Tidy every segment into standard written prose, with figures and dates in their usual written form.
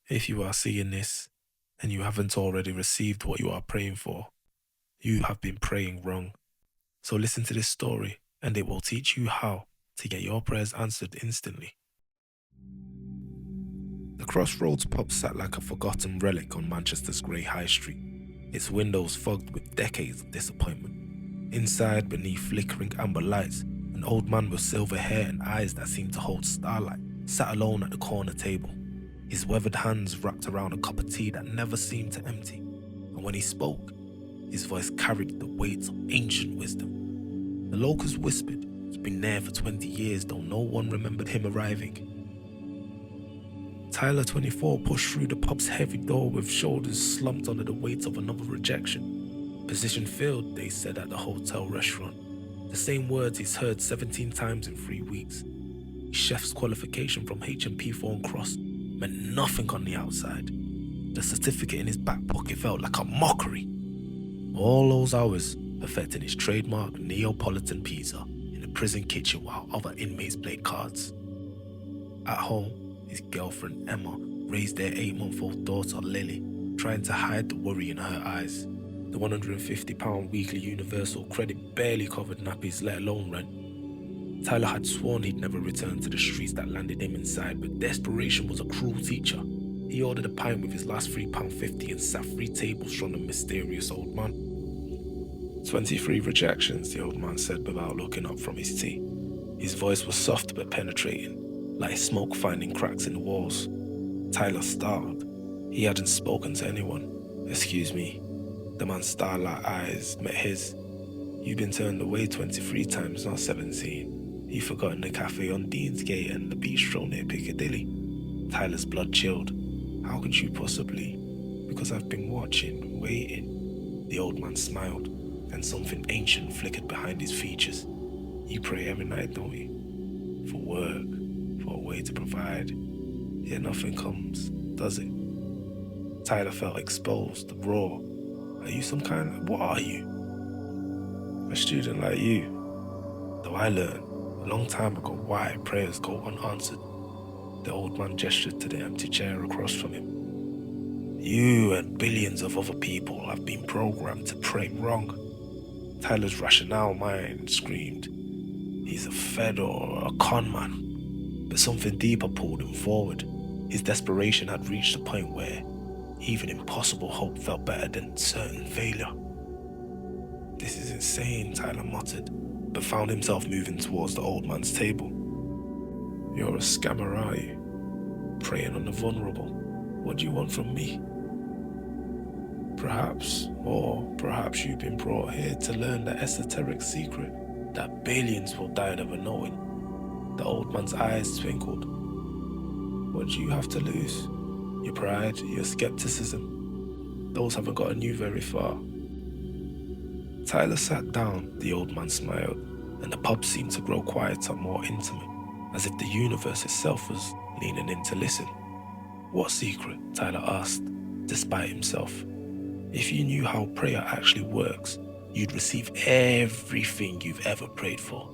If you are seeing this and you haven't already received what you are praying for, you have been praying wrong. So listen to this story and it will teach you how to get your prayers answered instantly. The Crossroads pub sat like a forgotten relic on Manchester's grey high street, its windows fogged with decades of disappointment. Inside, beneath flickering amber lights, an old man with silver hair and eyes that seemed to hold starlight sat alone at the corner table, his weathered hands wrapped around a cup of tea that never seemed to empty. And when he spoke, his voice carried the weight of ancient wisdom. The locals whispered he'd been there for 20 years, though no one remembered him arriving. Tyler, 24, pushed through the pub's heavy door with shoulders slumped under the weight of another rejection. Position filled, they said at the hotel restaurant. The same words he's heard 17 times in 3 weeks. His chef's qualification from HMP Thorn Cross meant nothing on the outside. The certificate in his back pocket felt like a mockery. All those hours perfecting his trademark Neapolitan pizza in the prison kitchen while other inmates played cards. At home, his girlfriend Emma raised their 8-month-old daughter Lily, trying to hide the worry in her eyes. The £150 weekly universal credit barely covered nappies, let alone rent. Tyler had sworn he'd never return to the streets that landed him inside, but desperation was a cruel teacher. He ordered a pint with his last £3.50 and sat 3 tables from the mysterious old man. 23 rejections, the old man said without looking up from his tea. His voice was soft but penetrating, like smoke finding cracks in the walls. Tyler startled. He hadn't spoken to anyone. "Excuse me." The man's starlight eyes met his. "You've been turned away 23 times, not 17. You've forgotten the cafe on Deansgate and the bistro near Piccadilly." Tyler's blood chilled. "How could you possibly?" "Because I've been watching, waiting." The old man smiled, and something ancient flickered behind his features. "You pray every night, don't you? For work, for a way to provide. Yet nothing comes, does it?" Tyler felt exposed, raw. "Are you some kind of... what are you?" "A student like you. Though I learned a long time ago why prayers go unanswered." The old man gestured to the empty chair across from him. "You and billions of other people have been programmed to pray wrong." Tyler's rationale mind screamed. He's a fed or a con man. But something deeper pulled him forward. His desperation had reached a point where even impossible hope felt better than certain failure. "This is insane," Tyler muttered, but found himself moving towards the old man's table. "You're a scammer, are you? Preying on the vulnerable. What do you want from me?" Perhaps you've been brought here to learn the esoteric secret that billions will die never knowing." The old man's eyes twinkled. "What do you have to lose? Your pride, your skepticism? Those haven't gotten you very far." Tyler sat down, the old man smiled, and the pub seemed to grow quieter, more intimate, as if the universe itself was leaning in to listen. "What secret?" Tyler asked, despite himself. "If you knew how prayer actually works, you'd receive everything you've ever prayed for.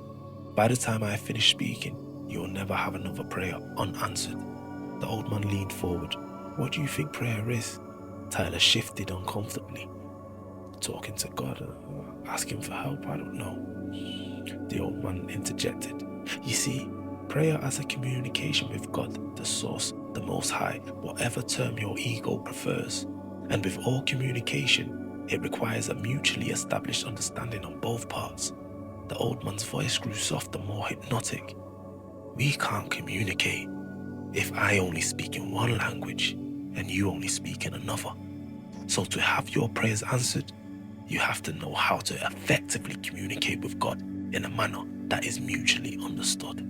By the time I finish speaking, you'll never have another prayer unanswered." The old man leaned forward. "What do you think prayer is?" Tyler shifted uncomfortably. "Talking to God, asking for help, I don't know." The old man interjected. "You see, prayer as a communication with God, the source, the Most High, whatever term your ego prefers. And with all communication, it requires a mutually established understanding on both parts." The old man's voice grew softer, more hypnotic. "We can't communicate if I only speak in one language and you only speak in another. So to have your prayers answered, you have to know how to effectively communicate with God in a manner that is mutually understood."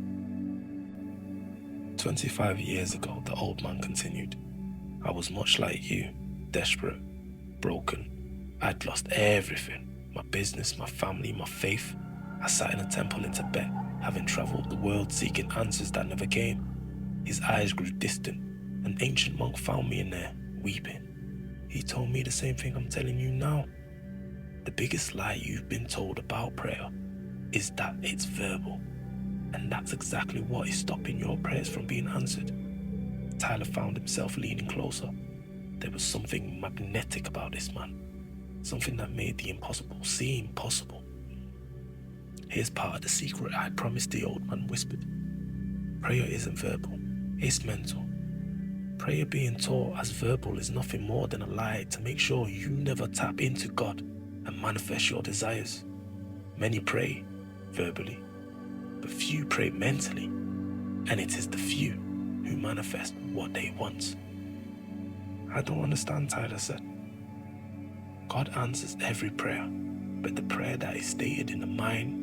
25 years ago, the old man continued, "I was much like you, desperate, broken. I'd lost everything, my business, my family, my faith. I sat in a temple in Tibet, having traveled the world seeking answers that never came." His eyes grew distant. "An ancient monk found me in there, weeping. He told me the same thing I'm telling you now. The biggest lie you've been told about prayer is that it's verbal. And that's exactly what is stopping your prayers from being answered. Tyler found himself leaning closer. There was something magnetic about this man, something that made the impossible seem possible. Here's part of the secret I promised, the old man whispered. Prayer isn't verbal, it's mental. Prayer being taught as verbal is nothing more than a lie to make sure you never tap into God and manifest your desires. Many pray verbally, but few pray mentally, and it is the few who manifest what they want. I don't understand, Tyler said. God answers every prayer, but the prayer that is stated in the mind,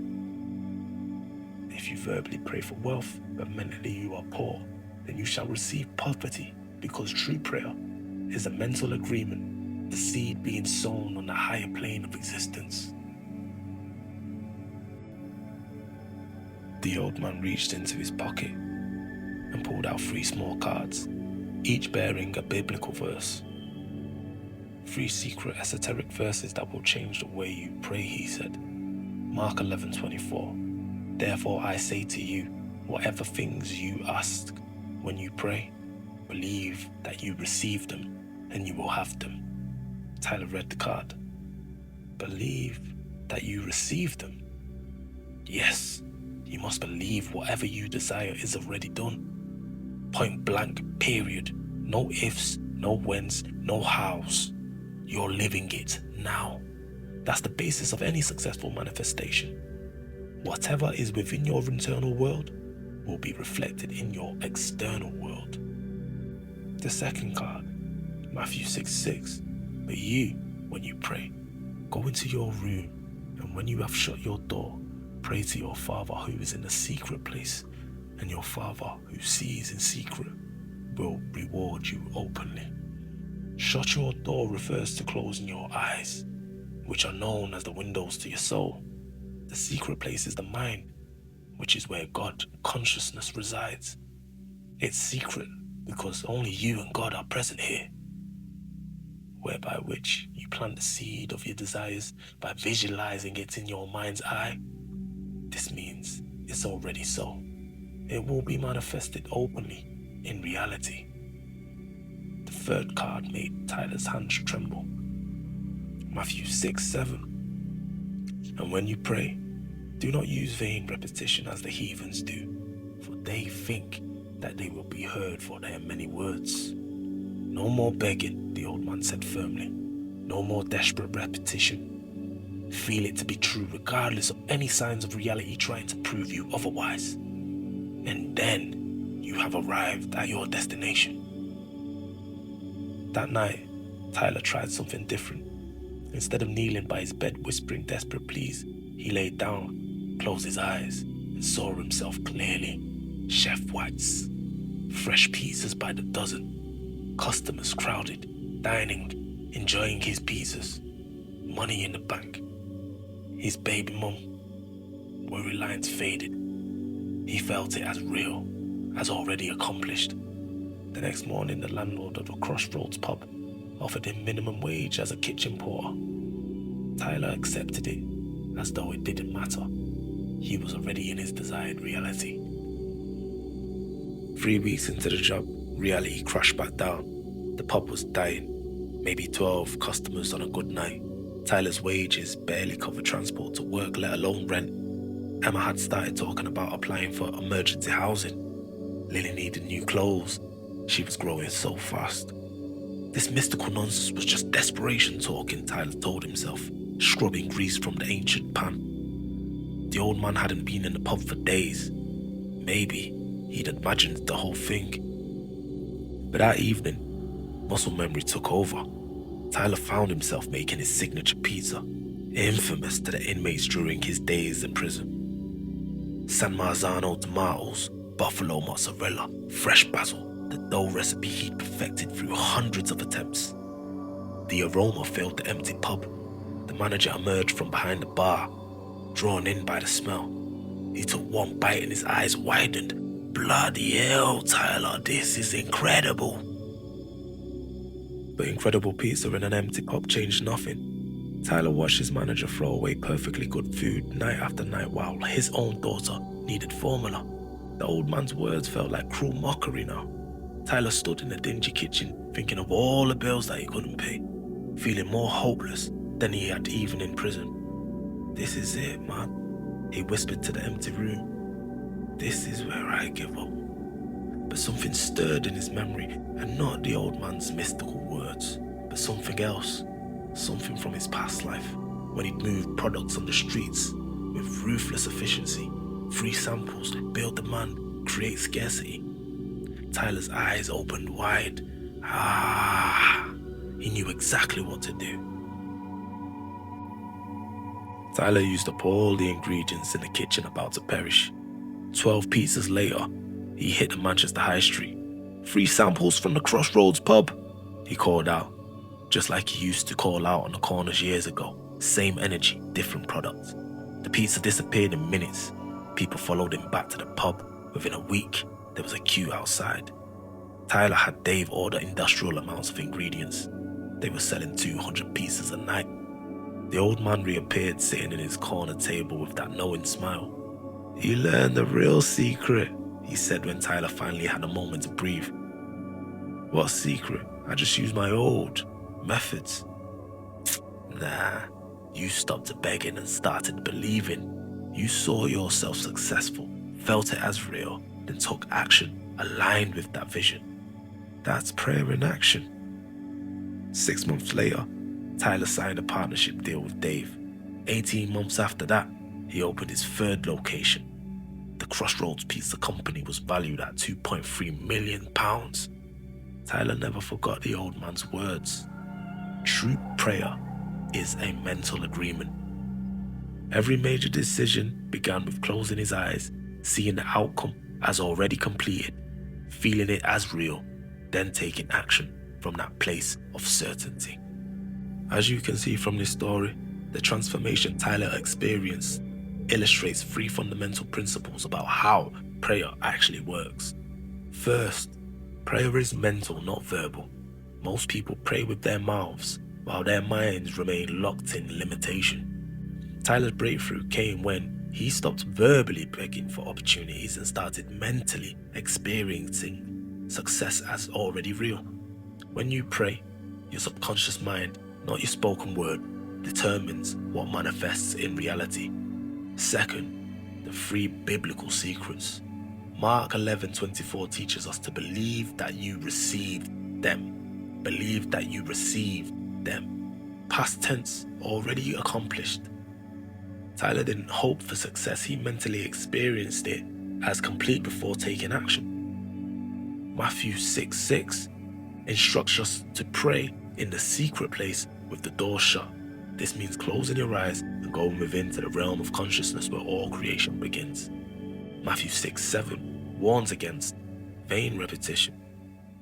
if you verbally pray for wealth, but mentally you are poor, then you shall receive poverty, because true prayer is a mental agreement, the seed being sown on the higher plane of existence. The old man reached into his pocket and pulled out 3 small cards, each bearing a biblical verse. 3 secret esoteric verses that will change the way you pray, he said. Mark 11:24. Therefore I say to you, whatever things you ask when you pray, believe that you receive them and you will have them. Tyler read the card. Believe that you receive them. Yes, you must believe whatever you desire is already done. Point blank, period. No ifs, no whens, no hows. You're living it now. That's the basis of any successful manifestation. Whatever is within your internal world will be reflected in your external world. The second card, Matthew 6:6. But you, when you pray, go into your room, and when you have shut your door, pray to your Father who is in the secret place, and your Father who sees in secret will reward you openly. Shut your door refers to closing your eyes, which are known as the windows to your soul. The secret place is the mind, which is where God consciousness resides. It's secret because only you and God are present here, whereby which you plant the seed of your desires by visualizing it in your mind's eye. This means it's already so. It will be manifested openly in reality. The third card made Tyler's hands tremble. Matthew 6:7. And when you pray, do not use vain repetition as the heathens do, for they think that they will be heard for their many words. No more begging, the old man said firmly. No more desperate repetition. Feel it to be true regardless of any signs of reality trying to prove you otherwise. And then you have arrived at your destination. That night, Tyler tried something different. Instead of kneeling by his bed whispering desperate pleas, he laid down, closed his eyes, and saw himself clearly. Chef White's, fresh pizzas by the dozen, customers crowded, dining, enjoying his pizzas, money in the bank. His baby mum, worry lines faded. He felt it as real, as already accomplished. The next morning, the landlord of the Crossroads pub offered him minimum wage as a kitchen porter. Tyler accepted it as though it didn't matter. He was already in his desired reality. 3 weeks into the job, reality crashed back down. The pub was dying, maybe 12 customers on a good night. Tyler's wages barely covered transport to work, let alone rent. Emma had started talking about applying for emergency housing. Lily needed new clothes. She was growing so fast. This mystical nonsense was just desperation talking, Tyler told himself, scrubbing grease from the ancient pan. The old man hadn't been in the pub for days. Maybe he'd imagined the whole thing. But that evening, muscle memory took over. Tyler found himself making his signature pizza, infamous to the inmates during his days in prison. San Marzano tomatoes, buffalo mozzarella, fresh basil, the dough recipe he'd perfected through hundreds of attempts. The aroma filled the empty pub. The manager emerged from behind the bar, drawn in by the smell. He took one bite and his eyes widened. Bloody hell, Tyler, this is incredible. But incredible pizza in an empty pub changed nothing. Tyler watched his manager throw away perfectly good food night after night while his own daughter needed formula. The old man's words felt like cruel mockery now. Tyler stood in the dingy kitchen, thinking of all the bills that he couldn't pay, feeling more hopeless than he had even in prison. "This is it, man," he whispered to the empty room. "This is where I give up." But something stirred in his memory, and not the old man's mystical words, but something else, something from his past life, when he'd moved products on the streets with ruthless efficiency, free samples, build demand, create scarcity. Tyler's eyes opened wide. He knew exactly what to do. Tyler used up all the ingredients in the kitchen about to perish. 12 pizzas later, he hit the Manchester High Street. "Free samples from the Crossroads pub," he called out, just like he used to call out on the corners years ago. Same energy, different products. The pizza disappeared in minutes. People followed him back to the pub. Within a week, there was a queue outside. Tyler had Dave order industrial amounts of ingredients. They were selling 200 pizzas a night. The old man reappeared, sitting in his corner table with that knowing smile. "You learned the real secret," he said when Tyler finally had a moment to breathe. "What secret? I just used my old methods." "Nah, you stopped begging and started believing. You saw yourself successful, felt it as real, then took action aligned with that vision. That's prayer in action." 6 months later, Tyler signed a partnership deal with Dave. 18 months after that, he opened his third location. The Crossroads Pizza Company was valued at £2.3 million. Tyler never forgot the old man's words. True prayer is a mental agreement. Every major decision began with closing his eyes, seeing the outcome as already completed, feeling it as real, then taking action from that place of certainty. As you can see from this story, the transformation Tyler experienced illustrates 3 fundamental principles about how prayer actually works. First, prayer is mental, not verbal. Most people pray with their mouths, while their minds remain locked in limitation. Tyler's breakthrough came when he stopped verbally begging for opportunities and started mentally experiencing success as already real. When you pray, your subconscious mind, not your spoken word, determines what manifests in reality. Second, the 3 biblical secrets. Mark 11:24 teaches us to believe that you received them. Believe that you received them. Past tense, already accomplished. Tyler didn't hope for success, he mentally experienced it as complete before taking action. Matthew 6:6 instructs us to pray in the secret place with the door shut. This means closing your eyes and going within to the realm of consciousness where all creation begins. Matthew 6:7 warns against vain repetition.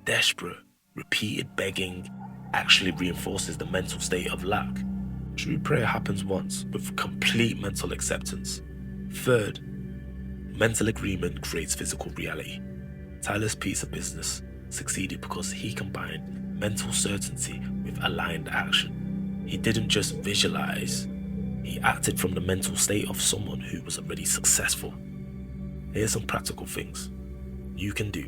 Desperate, repeated begging actually reinforces the mental state of lack. True prayer happens once with complete mental acceptance. Third, mental agreement creates physical reality. Tyler's pizza business succeeded because he combined mental certainty with aligned action. He didn't just visualize, he acted from the mental state of someone who was already successful. Here's some practical things you can do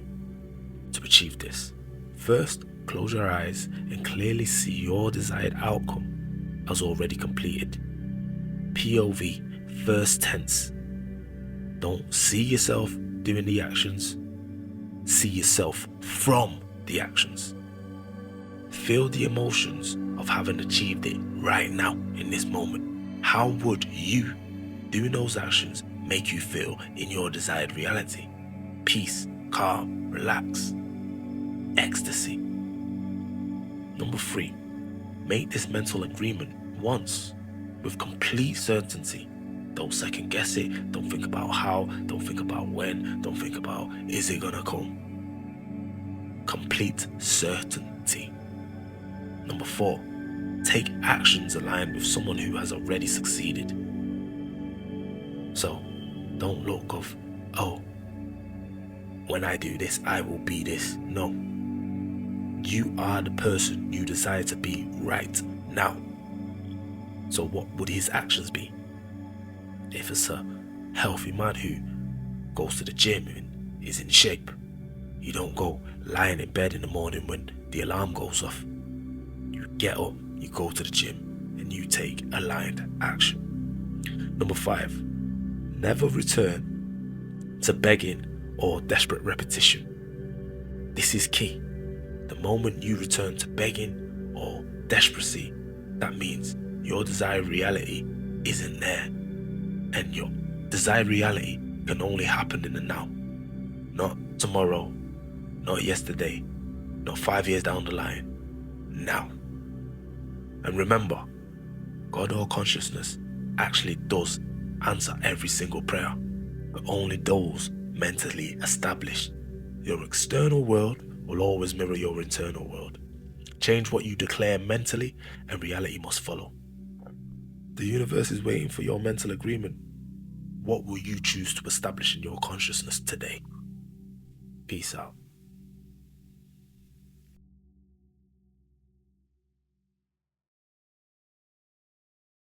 to achieve this. First, close your eyes and clearly see your desired outcome as already completed. POV, first tense. Don't see yourself doing the actions, see yourself from the actions. Feel the emotions of having achieved it right now in this moment. How would you doing those actions make you feel in your desired reality? Peace, calm, relax, ecstasy. Number 3, make this mental agreement once with complete certainty. Don't second guess it. Don't think about how. Don't think about when. Don't think about is it gonna come. Complete certainty. Number 4, take actions aligned with someone who has already succeeded. So don't look of, oh, when I do this, I will be this. No. You are the person you desire to be right now. So what would his actions be? If it's a healthy man who goes to the gym and is in shape, You don't go lying in bed in the morning when the alarm goes off. You get up, you go to the gym, and you take aligned action. Number 5, never return to begging or desperate repetition. This is key. The moment you return to begging or desperacy, that means your desired reality isn't there. And your desired reality can only happen in the now. Not tomorrow, not yesterday, not 5 years down the line. Now. And remember, God or consciousness actually does answer every single prayer, but only those mentally established. Your external world will always mirror your internal world. Change what you declare mentally, and reality must follow. The universe is waiting for your mental agreement. What will you choose to establish in your consciousness today? Peace out.